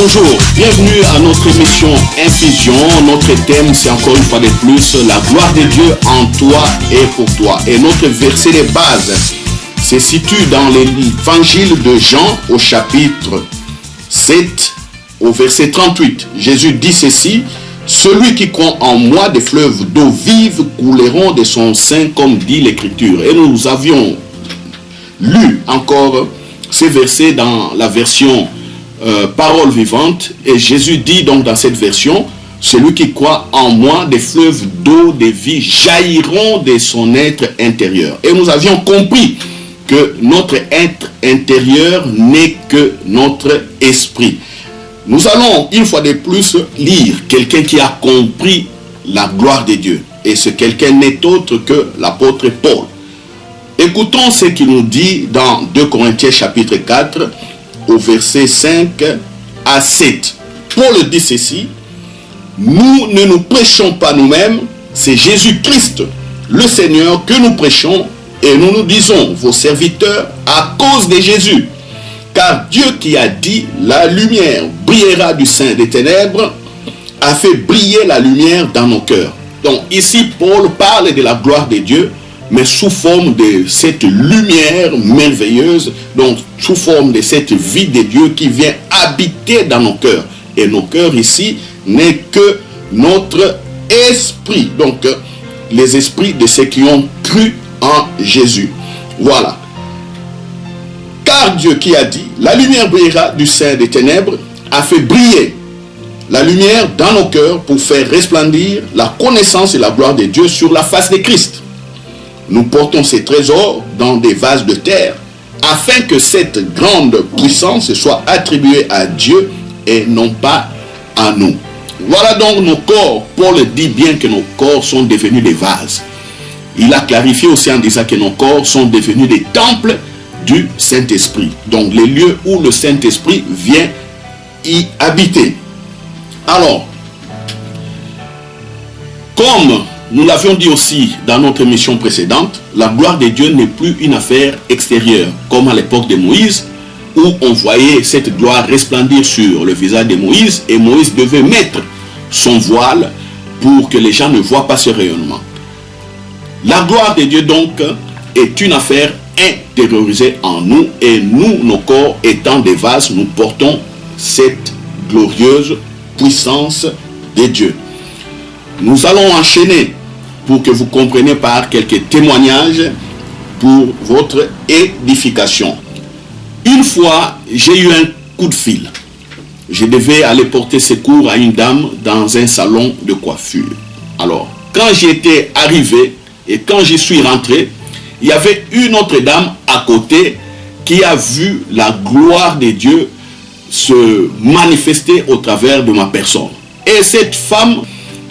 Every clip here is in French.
Bonjour, bienvenue à notre émission Infusion. Notre thème, c'est encore une fois de plus la gloire de Dieu en toi et pour toi. Et notre verset de base se situe dans l'évangile de Jean au chapitre 7 au verset 38. Jésus dit ceci: celui qui croit en moi, des fleuves d'eau vive couleront de son sein, comme dit l'Écriture. Et nous avions lu encore ces versets dans la version parole vivante, et Jésus dit donc dans cette version: celui qui croit en moi, des fleuves d'eau de vie jailliront de son être intérieur. Et nous avions compris que notre être intérieur n'est que notre esprit. Nous allons une fois de plus lire quelqu'un qui a compris la gloire de Dieu, et ce quelqu'un n'est autre que l'apôtre Paul. Écoutons ce qu'il nous dit dans 2 Corinthiens chapitre 4 au verset 5 à 7. Paul dit ceci: nous ne nous prêchons pas nous-mêmes, c'est Jésus-Christ le Seigneur que nous prêchons, et nous nous disons vos serviteurs à cause de Jésus. Car Dieu qui a dit la lumière brillera du sein des ténèbres a fait briller la lumière dans nos cœurs. Donc ici Paul parle de la gloire de Dieu, mais sous forme de cette lumière merveilleuse, donc sous forme de cette vie de Dieu qui vient habiter dans nos cœurs. Et nos cœurs ici n'est que notre esprit, donc les esprits de ceux qui ont cru en Jésus. Voilà. Car Dieu qui a dit la lumière brillera du sein des ténèbres a fait briller la lumière dans nos cœurs pour faire resplendir la connaissance et la gloire de Dieu sur la face de Christ. Nous portons ces trésors dans des vases de terre, afin que cette grande puissance soit attribuée à Dieu et non pas à nous. Voilà donc nos corps. Paul dit bien que nos corps sont devenus des vases. Il a clarifié aussi en disant que nos corps sont devenus des temples du Saint-Esprit. Donc les lieux où le Saint-Esprit vient y habiter. Alors, comme nous l'avions dit aussi dans notre émission précédente, la gloire de Dieu n'est plus une affaire extérieure, comme à l'époque de Moïse, où on voyait cette gloire resplendir sur le visage de Moïse, et Moïse devait mettre son voile pour que les gens ne voient pas ce rayonnement. La gloire de Dieu donc est une affaire intériorisée en nous, et nous, nos corps étant des vases, nous portons cette glorieuse puissance de Dieu. Nous allons enchaîner pour que vous compreniez par quelques témoignages pour votre édification. Une fois, j'ai eu un coup de fil. Je devais aller porter secours à une dame dans un salon de coiffure. Alors, quand j'étais arrivé et quand je suis rentré, il y avait une autre dame à côté qui a vu la gloire de Dieu se manifester au travers de ma personne. Et cette femme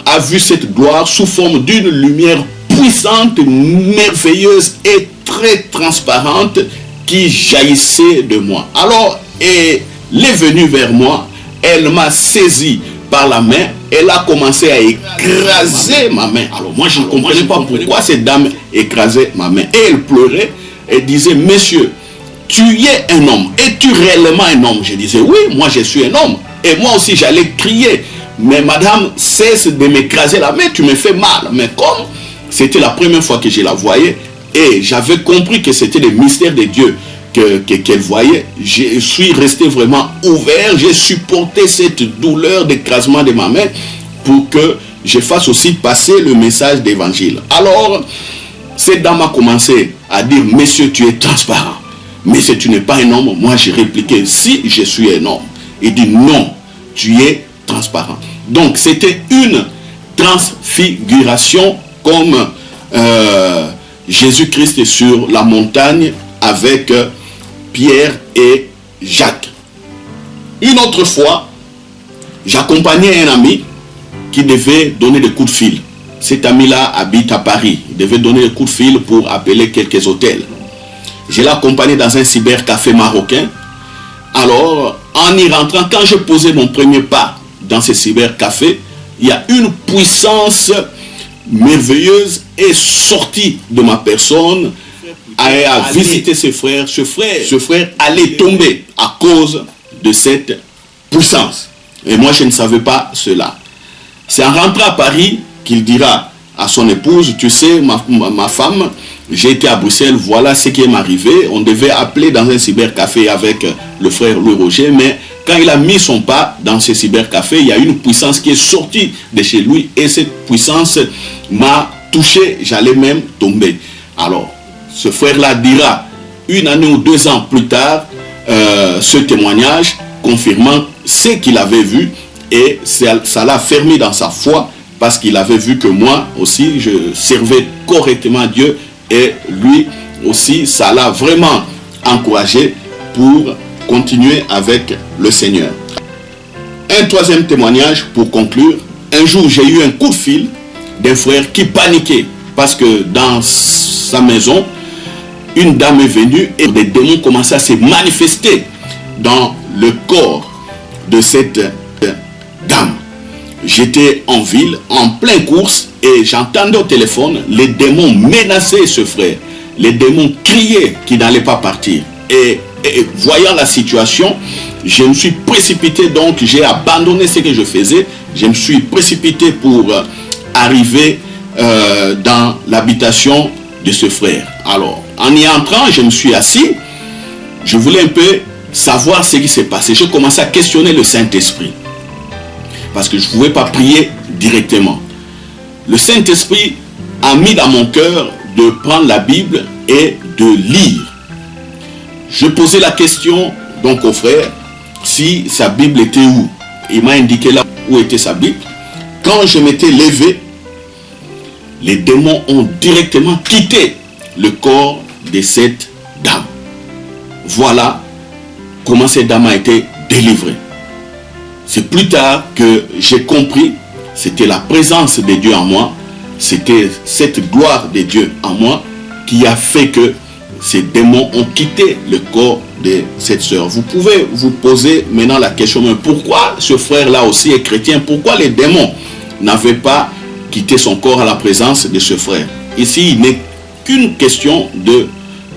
a vu cette gloire sous forme d'une lumière puissante, merveilleuse et très transparente qui jaillissait de moi. Alors, elle est venue vers moi, elle m'a saisi par la main, elle a commencé à écraser ma main. Alors moi, je ne comprenais pas pourquoi cette dame écrasait ma main. Et elle pleurait, elle disait: monsieur, tu es un homme, es-tu réellement un homme? Je disais: oui, moi je suis un homme. Et moi aussi j'allais crier: mais madame, cesse de m'écraser la main, tu me fais mal. Mais comme c'était la première fois que je la voyais, et j'avais compris que c'était le mystère de Dieu qu'elle voyait, je suis resté vraiment ouvert, j'ai supporté cette douleur d'écrasement de ma main pour que je fasse aussi passer le message d'évangile. Alors, cette dame a commencé à dire: monsieur, tu es transparent. Mais si tu n'es pas un homme, moi j'ai répliqué: si je suis un homme. Il dit: non, tu es transparent. Donc c'était une transfiguration comme Jésus-Christ sur la montagne avec Pierre et Jacques. Une autre fois, j'accompagnais un ami qui devait donner des coups de fil. Cet ami-là habite à Paris. Il devait donner des coups de fil pour appeler quelques hôtels. Je l'ai accompagné dans un cybercafé marocain. Alors, en y rentrant, quand je posais mon premier pas dans ce cybercafé, il y a une puissance merveilleuse est sortie de ma personne, a visité ses frères. Ce frère allait tomber à cause de cette puissance. Et moi, je ne savais pas cela. C'est en rentrant à Paris qu'il dira à son épouse, tu sais, ma femme, j'ai été à Bruxelles, voilà ce qui est arrivé. On devait appeler dans un cybercafé avec le frère Louis Roger, mais quand il a mis son pas dans ce cybercafé, il y a une puissance qui est sortie de chez lui et cette puissance m'a touché, j'allais même tomber. Alors, ce frère-là dira 1 année ou 2 ans plus tard ce témoignage confirmant ce qu'il avait vu et ça l'a fermé dans sa foi parce qu'il avait vu que moi aussi je servais correctement Dieu et lui aussi ça l'a vraiment encouragé pour continuer avec le Seigneur. Un troisième témoignage pour conclure. Un jour j'ai eu un coup de fil d'un frère qui paniquait parce que dans sa maison une dame est venue et des démons commençaient à se manifester dans le corps de cette dame. J'étais en ville, en pleine course, et j'entendais au téléphone les démons menacer ce frère. Les démons criaient qu'il n'allait pas partir. Et voyant la situation, je me suis précipité, donc j'ai abandonné ce que je faisais. Je me suis précipité pour arriver dans l'habitation de ce frère. Alors, en y entrant, je me suis assis. Je voulais un peu savoir ce qui s'est passé. Je commençais à questionner le Saint-Esprit. Parce que je ne pouvais pas prier directement. Le Saint-Esprit a mis dans mon cœur de prendre la Bible et de lire. Je posais la question donc au frère si sa Bible était où. Il m'a indiqué là où était sa Bible. Quand je m'étais levé, les démons ont directement quitté le corps de cette dame. Voilà comment cette dame a été délivrée. C'est plus tard que j'ai compris, c'était la présence de Dieu en moi, c'était cette gloire de Dieu en moi qui a fait que ces démons ont quitté le corps de cette sœur. Vous pouvez vous poser maintenant la question, mais pourquoi ce frère-là aussi est chrétien? Pourquoi les démons n'avaient pas quitté son corps à la présence de ce frère? Ici, il n'est qu'une question de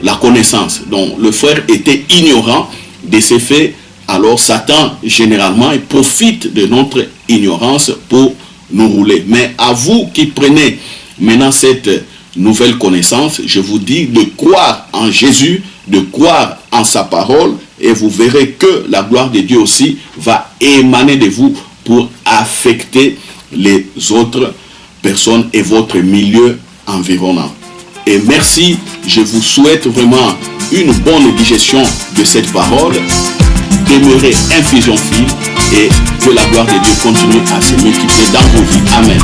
la connaissance. Donc, le frère était ignorant de ces faits. Alors, Satan, généralement, il profite de notre ignorance pour nous rouler. Mais à vous qui prenez maintenant cette nouvelle connaissance, je vous dis de croire en Jésus, de croire en sa parole, et vous verrez que la gloire de Dieu aussi va émaner de vous pour affecter les autres personnes et votre milieu environnant. Et merci, je vous souhaite vraiment une bonne digestion de cette parole. Demeurez infusion fille et que la gloire de Dieu continue à se multiplier dans vos vies. Amen.